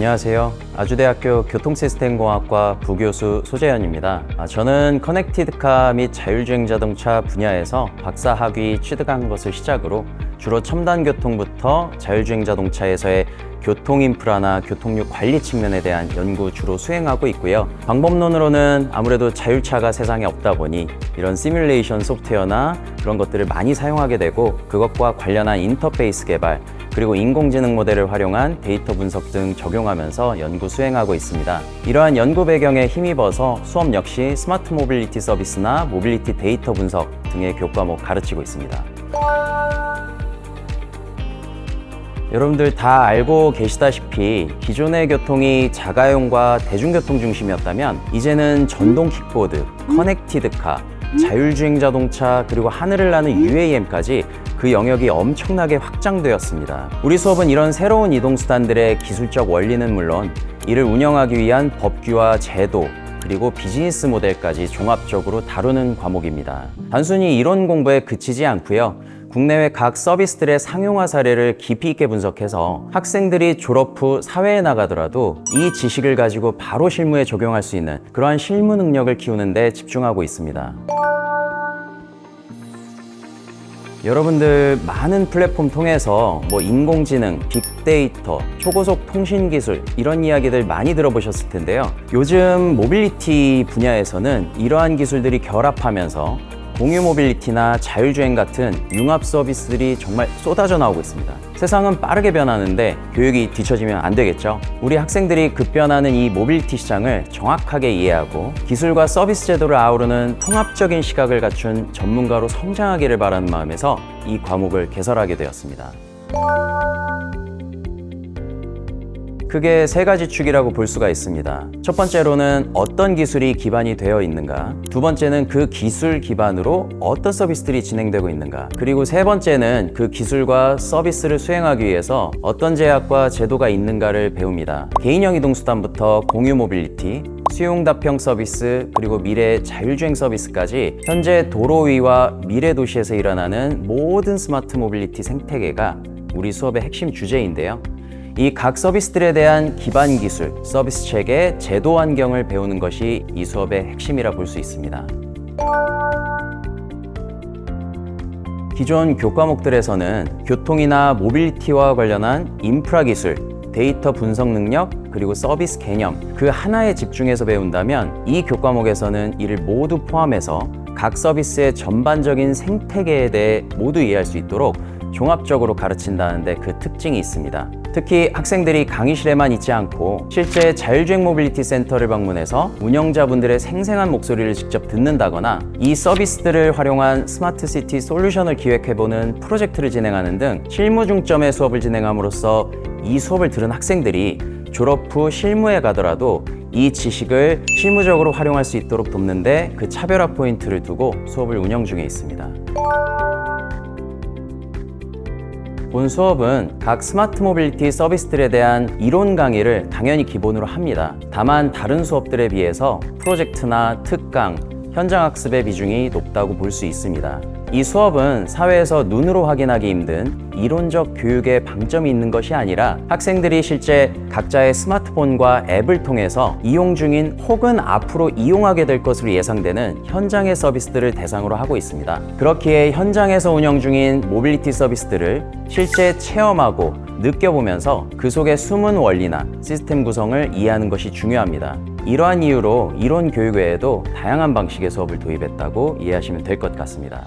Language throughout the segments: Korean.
안녕하세요. 아주대학교 교통시스템공학과 부교수 소재현입니다. 저는 커넥티드카 및 자율주행 자동차 분야에서 박사 학위 취득한 것을 시작으로 주로 첨단 교통부터 자율주행 자동차에서의 교통 인프라나 교통력 관리 측면에 대한 연구 주로 수행하고 있고요. 방법론으로는 아무래도 자율차가 세상에 없다 보니 이런 시뮬레이션 소프트웨어나 그런 것들을 많이 사용하게 되고, 그것과 관련한 인터페이스 개발, 그리고 인공지능 모델을 활용한 데이터 분석 등 적용하면서 연구 수행하고 있습니다. 이러한 연구 배경에 힘입어서 수업 역시 스마트 모빌리티 서비스나 모빌리티 데이터 분석 등의 교과목 가르치고 있습니다. 여러분들 다 알고 계시다시피 기존의 교통이 자가용과 대중교통 중심이었다면 이제는 전동 킥보드, 커넥티드카, 자율주행 자동차, 그리고 하늘을 나는 UAM까지 그 영역이 엄청나게 확장되었습니다. 우리 수업은 이런 새로운 이동수단들의 기술적 원리는 물론 이를 운영하기 위한 법규와 제도, 그리고 비즈니스 모델까지 종합적으로 다루는 과목입니다. 단순히 이론 공부에 그치지 않고요. 국내외 각 서비스들의 상용화 사례를 깊이 있게 분석해서 학생들이 졸업 후 사회에 나가더라도 이 지식을 가지고 바로 실무에 적용할 수 있는 그러한 실무 능력을 키우는 데 집중하고 있습니다. 여러분들 많은 플랫폼 통해서 인공지능, 빅데이터, 초고속 통신 기술 이런 이야기들 많이 들어보셨을 텐데요. 요즘 모빌리티 분야에서는 이러한 기술들이 결합하면서 공유 모빌리티나 자율주행 같은 융합 서비스들이 정말 쏟아져 나오고 있습니다. 세상은 빠르게 변하는데 교육이 뒤처지면 안 되겠죠. 우리 학생들이 급변하는 이 모빌리티 시장을 정확하게 이해하고 기술과 서비스 제도를 아우르는 통합적인 시각을 갖춘 전문가로 성장하기를 바라는 마음에서 이 과목을 개설하게 되었습니다. 크게 세 가지 축이라고 볼 수가 있습니다. 첫 번째로는 어떤 기술이 기반이 되어 있는가, 두 번째는 그 기술 기반으로 어떤 서비스들이 진행되고 있는가, 그리고 세 번째는 그 기술과 서비스를 수행하기 위해서 어떤 제약과 제도가 있는가를 배웁니다. 개인형 이동수단부터 공유 모빌리티, 수용답형 서비스, 그리고 미래의 자율주행 서비스까지 현재 도로 위와 미래 도시에서 일어나는 모든 스마트 모빌리티 생태계가 우리 수업의 핵심 주제인데요. 이 각 서비스들에 대한 기반 기술, 서비스 체계, 제도 환경을 배우는 것이 이 수업의 핵심이라 볼 수 있습니다. 기존 교과목들에서는 교통이나 모빌리티와 관련한 인프라 기술, 데이터 분석 능력, 그리고 서비스 개념 그 하나에 집중해서 배운다면 이 교과목에서는 이를 모두 포함해서 각 서비스의 전반적인 생태계에 대해 모두 이해할 수 있도록 종합적으로 가르친다는데 그 특징이 있습니다. 특히 학생들이 강의실에만 있지 않고 실제 자율주행 모빌리티 센터를 방문해서 운영자분들의 생생한 목소리를 직접 듣는다거나 이 서비스들을 활용한 스마트 시티 솔루션을 기획해보는 프로젝트를 진행하는 등 실무 중점의 수업을 진행함으로써 이 수업을 들은 학생들이 졸업 후 실무에 가더라도 이 지식을 실무적으로 활용할 수 있도록 돕는데 그 차별화 포인트를 두고 수업을 운영 중에 있습니다. 본 수업은 각 스마트 모빌리티 서비스들에 대한 이론 강의를 당연히 기본으로 합니다. 다만 다른 수업들에 비해서 프로젝트나 특강, 현장 학습의 비중이 높다고 볼 수 있습니다. 이 수업은 사회에서 눈으로 확인하기 힘든 이론적 교육에 방점이 있는 것이 아니라 학생들이 실제 각자의 스마트폰과 앱을 통해서 이용 중인 혹은 앞으로 이용하게 될 것으로 예상되는 현장의 서비스들을 대상으로 하고 있습니다. 그렇기에 현장에서 운영 중인 모빌리티 서비스들을 실제 체험하고 느껴보면서 그 속의 숨은 원리나 시스템 구성을 이해하는 것이 중요합니다. 이러한 이유로 이론 교육 외에도 다양한 방식의 수업을 도입했다고 이해하시면 될 것 같습니다.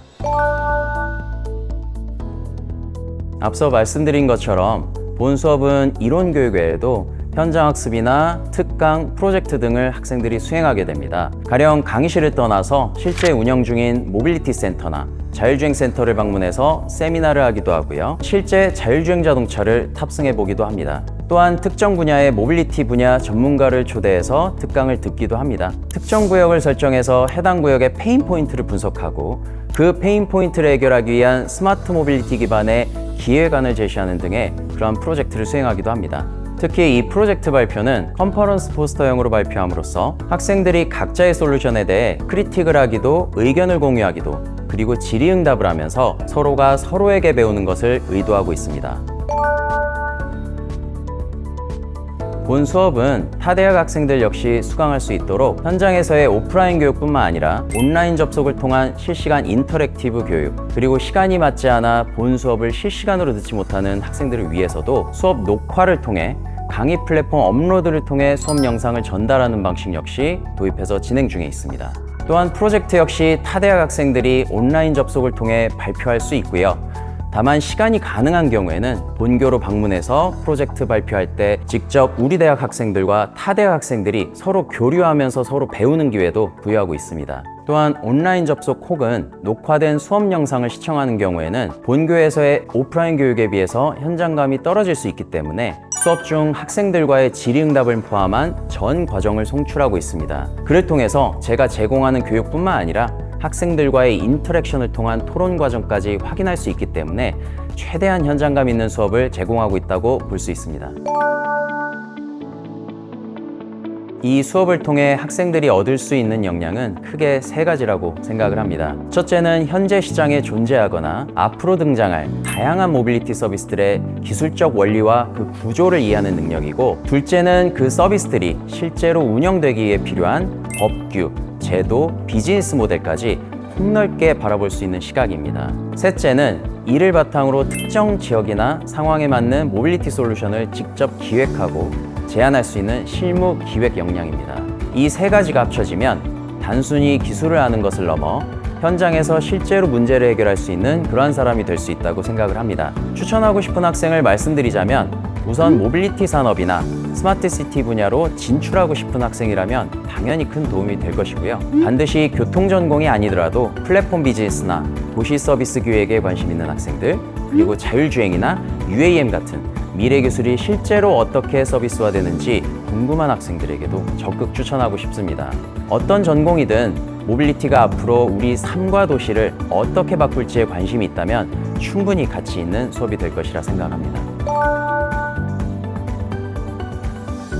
앞서 말씀드린 것처럼 본 수업은 이론 교육 외에도 현장 학습이나 특강, 프로젝트 등을 학생들이 수행하게 됩니다. 가령 강의실을 떠나서 실제 운영 중인 모빌리티 센터나 자율주행 센터를 방문해서 세미나를 하기도 하고요. 실제 자율주행 자동차를 탑승해 보기도 합니다. 또한 특정 분야의 모빌리티 분야 전문가를 초대해서 특강을 듣기도 합니다. 특정 구역을 설정해서 해당 구역의 페인 포인트를 분석하고 그 페인 포인트를 해결하기 위한 스마트 모빌리티 기반의 기획안을 제시하는 등의 그러한 프로젝트를 수행하기도 합니다. 특히 이 프로젝트 발표는 컨퍼런스 포스터형으로 발표함으로써 학생들이 각자의 솔루션에 대해 크리틱을 하기도, 의견을 공유하기도, 그리고 질의응답을 하면서 서로가 서로에게 배우는 것을 의도하고 있습니다. 본 수업은 타 대학 학생들 역시 수강할 수 있도록 현장에서의 오프라인 교육뿐만 아니라 온라인 접속을 통한 실시간 인터랙티브 교육, 그리고 시간이 맞지 않아 본 수업을 실시간으로 듣지 못하는 학생들을 위해서도 수업 녹화를 통해 강의 플랫폼 업로드를 통해 수업 영상을 전달하는 방식 역시 도입해서 진행 중에 있습니다. 또한 프로젝트 역시 타 대학 학생들이 온라인 접속을 통해 발표할 수 있고요. 다만 시간이 가능한 경우에는 본교로 방문해서 프로젝트 발표할 때 직접 우리 대학 학생들과 타 대학 학생들이 서로 교류하면서 서로 배우는 기회도 부여하고 있습니다. 또한 온라인 접속 혹은 녹화된 수업 영상을 시청하는 경우에는 본교에서의 오프라인 교육에 비해서 현장감이 떨어질 수 있기 때문에 수업 중 학생들과의 질의응답을 포함한 전 과정을 송출하고 있습니다. 그를 통해서 제가 제공하는 교육뿐만 아니라 학생들과의 인터랙션을 통한 토론 과정까지 확인할 수 있기 때문에 최대한 현장감 있는 수업을 제공하고 있다고 볼 수 있습니다. 이 수업을 통해 학생들이 얻을 수 있는 역량은 크게 세 가지라고 생각을 합니다. 첫째는 현재 시장에 존재하거나 앞으로 등장할 다양한 모빌리티 서비스들의 기술적 원리와 그 구조를 이해하는 능력이고, 둘째는 그 서비스들이 실제로 운영되기에 필요한 법규, 제도, 비즈니스 모델까지 폭넓게 바라볼 수 있는 시각입니다. 셋째는 이를 바탕으로 특정 지역이나 상황에 맞는 모빌리티 솔루션을 직접 기획하고 제안할 수 있는 실무 기획 역량입니다. 이 세 가지가 합쳐지면 단순히 기술을 아는 것을 넘어 현장에서 실제로 문제를 해결할 수 있는 그러한 사람이 될 수 있다고 생각을 합니다. 추천하고 싶은 학생을 말씀드리자면, 우선 모빌리티 산업이나 스마트시티 분야로 진출하고 싶은 학생이라면 당연히 큰 도움이 될 것이고요. 반드시 교통 전공이 아니더라도 플랫폼 비즈니스나 도시 서비스 기획에 관심 있는 학생들, 그리고 자율주행이나 UAM 같은 미래 기술이 실제로 어떻게 서비스화되는지 궁금한 학생들에게도 적극 추천하고 싶습니다. 어떤 전공이든 모빌리티가 앞으로 우리 삶과 도시를 어떻게 바꿀지에 관심이 있다면 충분히 가치 있는 수업이 될 것이라 생각합니다.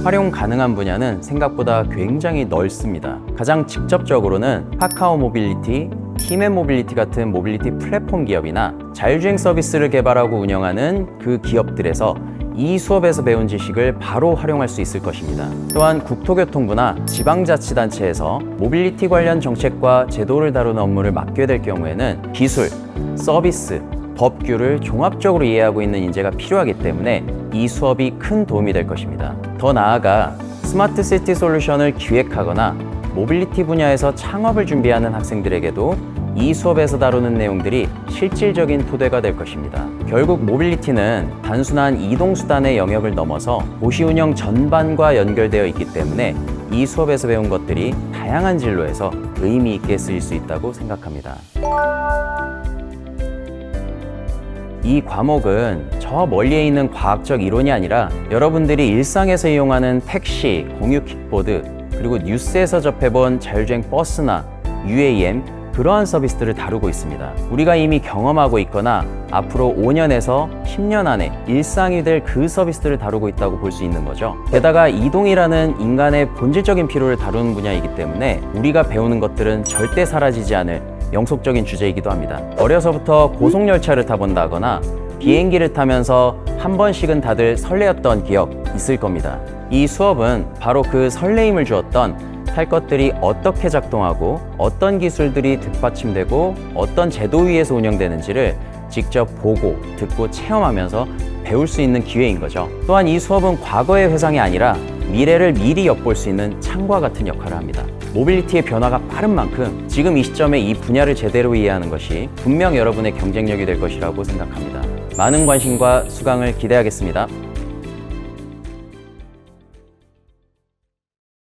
활용 가능한 분야는 생각보다 굉장히 넓습니다. 가장 직접적으로는 카카오 모빌리티, 팀앤 모빌리티 같은 모빌리티 플랫폼 기업이나 자율주행 서비스를 개발하고 운영하는 그 기업들에서 이 수업에서 배운 지식을 바로 활용할 수 있을 것입니다. 또한 국토교통부나 지방자치단체에서 모빌리티 관련 정책과 제도를 다루는 업무를 맡게 될 경우에는 기술, 서비스, 법규를 종합적으로 이해하고 있는 인재가 필요하기 때문에 이 수업이 큰 도움이 될 것입니다. 더 나아가 스마트 시티 솔루션을 기획하거나 모빌리티 분야에서 창업을 준비하는 학생들에게도 이 수업에서 다루는 내용들이 실질적인 토대가 될 것입니다. 결국 모빌리티는 단순한 이동수단의 영역을 넘어서 도시 운영 전반과 연결되어 있기 때문에 이 수업에서 배운 것들이 다양한 진로에서 의미 있게 쓰일 수 있다고 생각합니다. 이 과목은 저 멀리에 있는 과학적 이론이 아니라 여러분들이 일상에서 이용하는 택시, 공유 킥보드, 그리고 뉴스에서 접해본 자율주행 버스나 UAM, 그러한 서비스들을 다루고 있습니다. 우리가 이미 경험하고 있거나 앞으로 5년에서 10년 안에 일상이 될 그 서비스들을 다루고 있다고 볼 수 있는 거죠. 게다가 이동이라는 인간의 본질적인 필요를 다루는 분야이기 때문에 우리가 배우는 것들은 절대 사라지지 않을 영속적인 주제이기도 합니다. 어려서부터 고속열차를 타본다거나 비행기를 타면서 한 번씩은 다들 설레었던 기억 있을 겁니다. 이 수업은 바로 그 설레임을 주었던 탈 것들이 어떻게 작동하고 어떤 기술들이 뒷받침되고 어떤 제도 위에서 운영되는지를 직접 보고 듣고 체험하면서 배울 수 있는 기회인 거죠. 또한 이 수업은 과거의 회상이 아니라 미래를 미리 엿볼 수 있는 창과 같은 역할을 합니다. 모빌리티의 변화가 빠른 만큼 지금 이 시점에 이 분야를 제대로 이해하는 것이 분명 여러분의 경쟁력이 될 것이라고 생각합니다. 많은 관심과 수강을 기대하겠습니다.